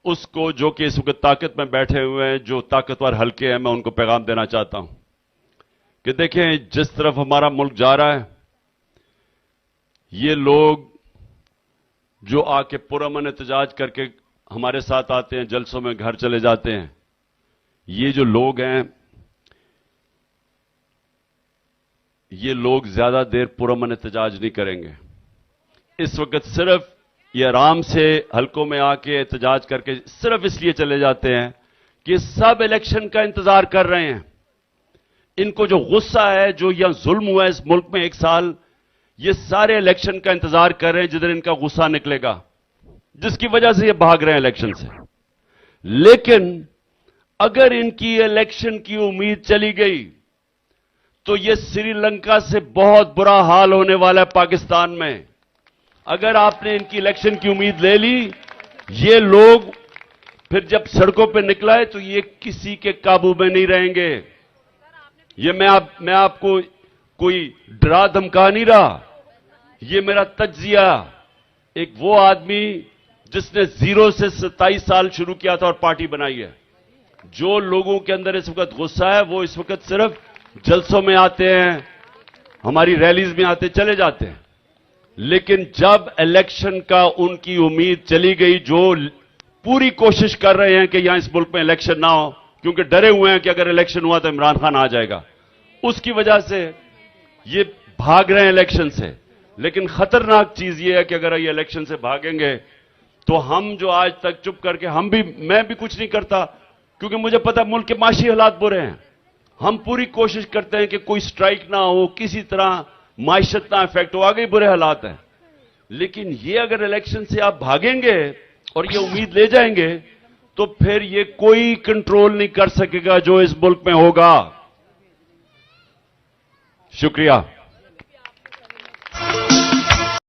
उसको जो कि इस वक्त ताकत में बैठे हुए हैं, जो ताकतवर हल्के हैं, मैं उनको पैगाम देना चाहता हूं कि देखें जिस तरफ हमारा मुल्क जा रहा है, ये लोग जो आके पुरअमन एहतजाज करके हमारे साथ आते हैं, जलसों में घर चले जाते हैं, ये जो लोग हैं, ये लोग ज्यादा देर पुरअमन एहतजाज नहीं करेंगे। इस वक्त सिर्फ ये आराम से हलकों में आके एहतजाज करके सिर्फ इसलिए चले जाते हैं कि सब इलेक्शन का इंतजार कर रहे हैं। इनको जो गुस्सा है, जो यहां जुल्म हुआ है इस मुल्क में 1 साल, ये सारे इलेक्शन का इंतजार कर रहे हैं जिधर इनका गुस्सा निकलेगा, जिसकी वजह से ये भाग रहे हैं इलेक्शन से। लेकिन अगर इनकी इलेक्शन की उम्मीद चली गई तो ये श्रीलंका से बहुत बुरा हाल होने वाला है पाकिस्तान में। अगर आपने इनकी इलेक्शन की उम्मीद ले ली, ये लोग फिर जब सड़कों पे निकला है तो ये किसी के काबू में नहीं रहेंगे। ये मैं आपको कोई डरा धमका नहीं रहा, ये मेरा तज्जिया, एक वो आदमी जिसने 0 से 27 साल शुरू किया था और पार्टी बनाई है। जो लोगों के अंदर इस वक्त गुस्सा है, वो इस वक्त सिर्फ जलसों में आते हैं, हमारी रैलीज में आते चले जाते हैं। लेकिन जब इलेक्शन का उनकी उम्मीद चली गई, जो पूरी कोशिश कर रहे हैं कि यहां इस मुल्क में इलेक्शन ना हो, क्योंकि डरे हुए हैं कि अगर इलेक्शन हुआ तो इमरान खान आ जाएगा, उसकी वजह से ये भाग रहे हैं इलेक्शन से। लेकिन खतरनाक चीज ये है कि अगर ये इलेक्शन से भागेंगे तो हम जो आज तक चुप करके, मैं भी कुछ नहीं करता, क्योंकि मुझे पता है मुल्क के माशी हालात बुरे हैं। हम पूरी कोशिश करते हैं कि कोई स्ट्राइक ना हो, किसी तरह माइशत ना इफेक्ट हो, आगे बुरे हालात हैं। लेकिन ये अगर इलेक्शन से आप भागेंगे और ये उम्मीद ले जाएंगे, तो फिर ये कोई कंट्रोल नहीं कर सकेगा जो इस मुल्क में होगा। शुक्रिया।